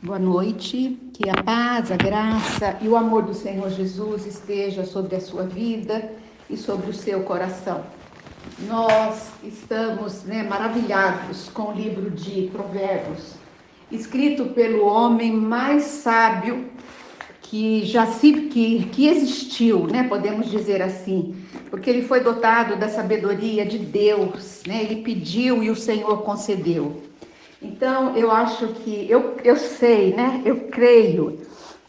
Boa noite, que a paz, a graça e o amor do Senhor Jesus esteja sobre a sua vida e sobre o seu coração. Nós estamos maravilhados com o livro de Provérbios, escrito pelo homem mais sábio que existiu, podemos dizer assim, porque ele foi dotado da sabedoria de Deus, ele pediu e o Senhor concedeu. Então, eu acho que, eu creio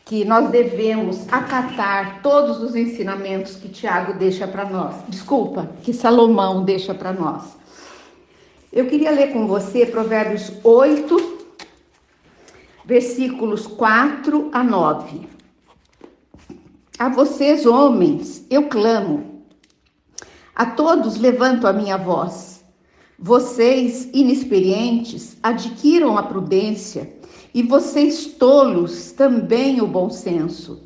que nós devemos acatar todos os ensinamentos que Tiago deixa para nós. Que Salomão deixa para nós. Eu queria ler com você Provérbios 8, versículos 4 a 9. A vocês, homens, eu clamo. A todos levanto a minha voz. Vocês, inexperientes, adquiram a prudência, e vocês, tolos, também o bom senso.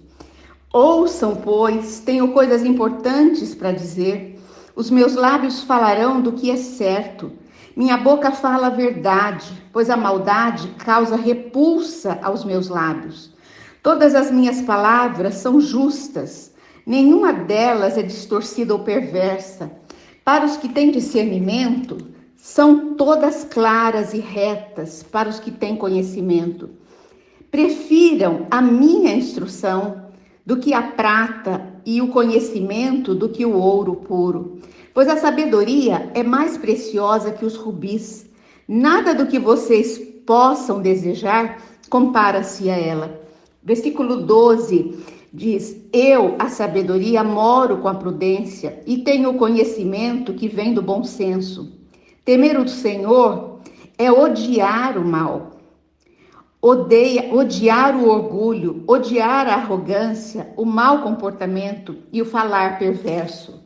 Ouçam, pois, tenho coisas importantes para dizer. Os meus lábios falarão do que é certo. Minha boca fala a verdade, pois a maldade causa repulsa aos meus lábios. Todas as minhas palavras são justas, nenhuma delas é distorcida ou perversa. Para os que têm discernimento, são todas claras e retas para os que têm conhecimento. Prefiram a minha instrução do que a prata e o conhecimento do que o ouro puro. Pois a sabedoria é mais preciosa que os rubis. Nada do que vocês possam desejar compara-se a ela. Versículo 12 diz: eu, a sabedoria, moro com a prudência e tenho o conhecimento que vem do bom senso. Temer o Senhor é odiar o mal, odiar o orgulho, odiar a arrogância, o mau comportamento e o falar perverso.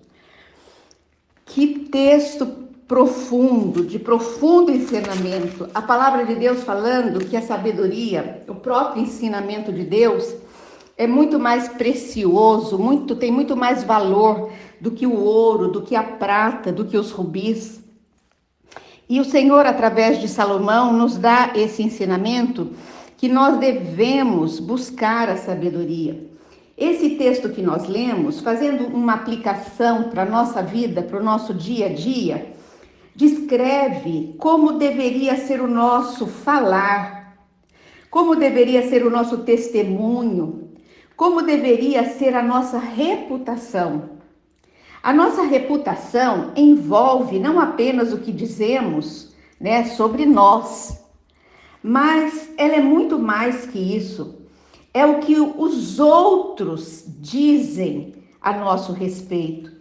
Que texto profundo, de profundo ensinamento. A palavra de Deus falando que a sabedoria, o próprio ensinamento de Deus, é muito mais precioso, tem muito mais valor do que o ouro, do que a prata, do que os rubis. E o Senhor, através de Salomão, nos dá esse ensinamento que nós devemos buscar a sabedoria. Esse texto que nós lemos, fazendo uma aplicação para a nossa vida, para o nosso dia a dia, descreve como deveria ser o nosso falar, como deveria ser o nosso testemunho, como deveria ser a nossa reputação. A nossa reputação envolve não apenas o que dizemos, sobre nós, mas ela é muito mais que isso. É o que os outros dizem a nosso respeito.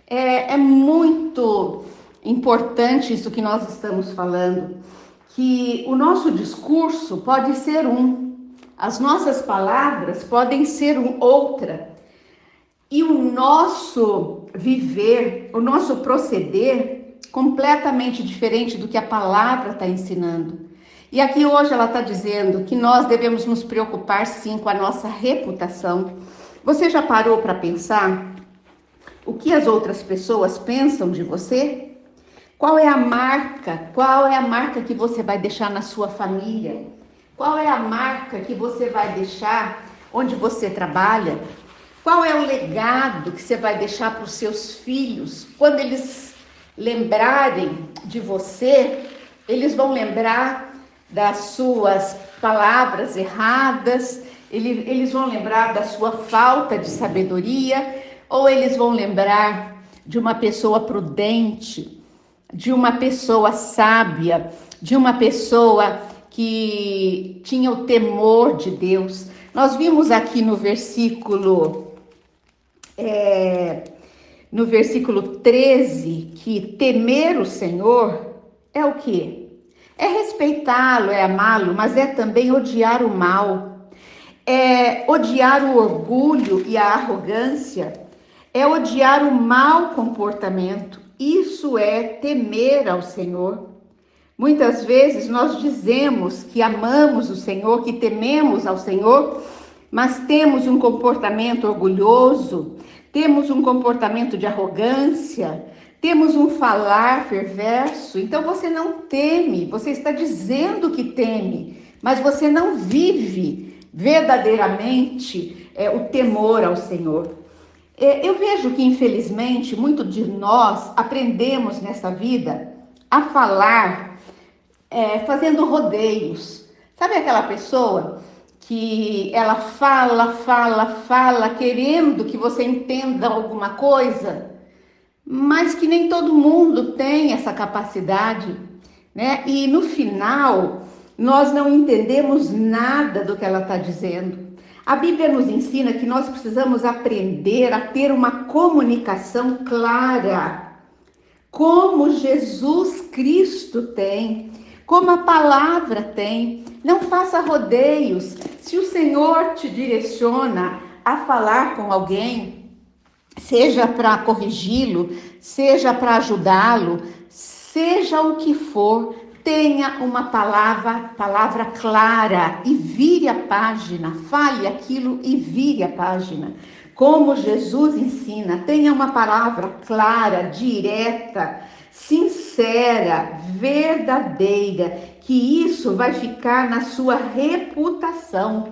É muito importante isso que nós estamos falando, que o nosso discurso pode ser as nossas palavras podem ser outra. E o nosso viver, o nosso proceder, completamente diferente do que a palavra está ensinando. E aqui hoje ela está dizendo que nós devemos nos preocupar sim com a nossa reputação. Você já parou para pensar o que as outras pessoas pensam de você? Qual é a marca que você vai deixar na sua família? Qual é a marca que você vai deixar onde você trabalha? Qual é o legado que você vai deixar para os seus filhos? Quando eles lembrarem de você, eles vão lembrar das suas palavras erradas, eles vão lembrar da sua falta de sabedoria, ou eles vão lembrar de uma pessoa prudente, de uma pessoa sábia, de uma pessoa que tinha o temor de Deus. Nós vimos aqui no versículo 13, que temer o Senhor é o quê? É respeitá-lo, é amá-lo, mas é também odiar o mal. É odiar o orgulho e a arrogância. É odiar o mau comportamento. Isso é temer ao Senhor. Muitas vezes nós dizemos que amamos o Senhor, que tememos ao Senhor, mas temos um comportamento orgulhoso, temos um comportamento de arrogância, temos um falar perverso. Então você não teme, você está dizendo que teme, mas você não vive verdadeiramente o temor ao Senhor. Eu vejo que, infelizmente, muito de nós aprendemos nessa vida a falar fazendo rodeios. Sabe aquela pessoa que ela fala, querendo que você entenda alguma coisa, mas que nem todo mundo tem essa capacidade, né? E no final, nós não entendemos nada do que ela está dizendo. A Bíblia nos ensina que nós precisamos aprender a ter uma comunicação clara, como Jesus Cristo tem, como a palavra tem. Não faça rodeios. Se o Senhor te direciona a falar com alguém, seja para corrigi-lo, seja para ajudá-lo, seja o que for, tenha uma palavra clara e vire a página, fale aquilo e vire a página. Como Jesus ensina, tenha uma palavra clara, direta, sincera, verdadeira, que isso vai ficar na sua reputação.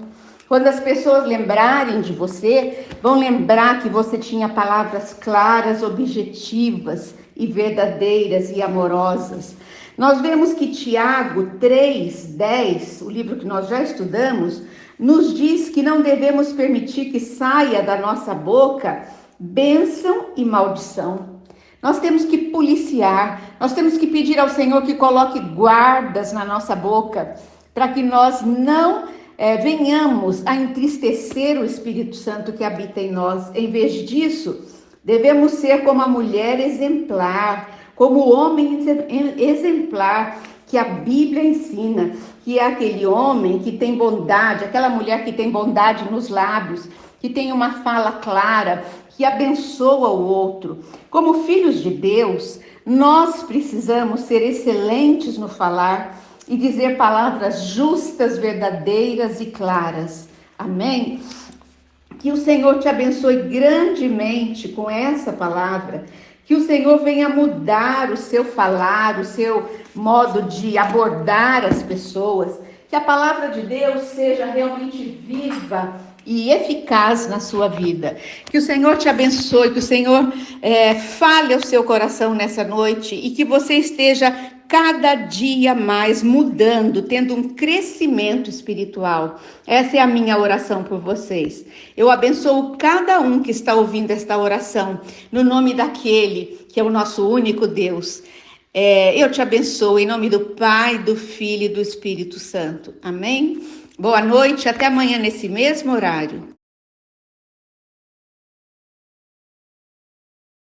Quando as pessoas lembrarem de você, vão lembrar que você tinha palavras claras, objetivas e verdadeiras e amorosas. Nós vemos que Tiago 3:10, o livro que nós já estudamos, nos diz que não devemos permitir que saia da nossa boca bênção e maldição. Nós temos que policiar, nós temos que pedir ao Senhor que coloque guardas na nossa boca, para que nós não venhamos a entristecer o Espírito Santo que habita em nós. Em vez disso, devemos ser como a mulher exemplar, como o homem exemplar que a Bíblia ensina, que é aquele homem que tem bondade, aquela mulher que tem bondade nos lábios, que tem uma fala clara, que abençoa o outro. Como filhos de Deus, nós precisamos ser excelentes no falar e dizer palavras justas, verdadeiras e claras. Amém? Que o Senhor te abençoe grandemente com essa palavra. Que o Senhor venha mudar o seu falar, o seu modo de abordar as pessoas. Que a palavra de Deus seja realmente viva e eficaz na sua vida. Que o Senhor te abençoe, que o Senhor fale ao seu coração nessa noite e que você esteja cada dia mais mudando, tendo um crescimento espiritual. Essa é a minha oração por vocês. Eu abençoo cada um que está ouvindo esta oração, no nome daquele que é o nosso único Deus. Eu te abençoo em nome do Pai, do Filho e do Espírito Santo. Amém? Boa noite, até amanhã nesse mesmo horário.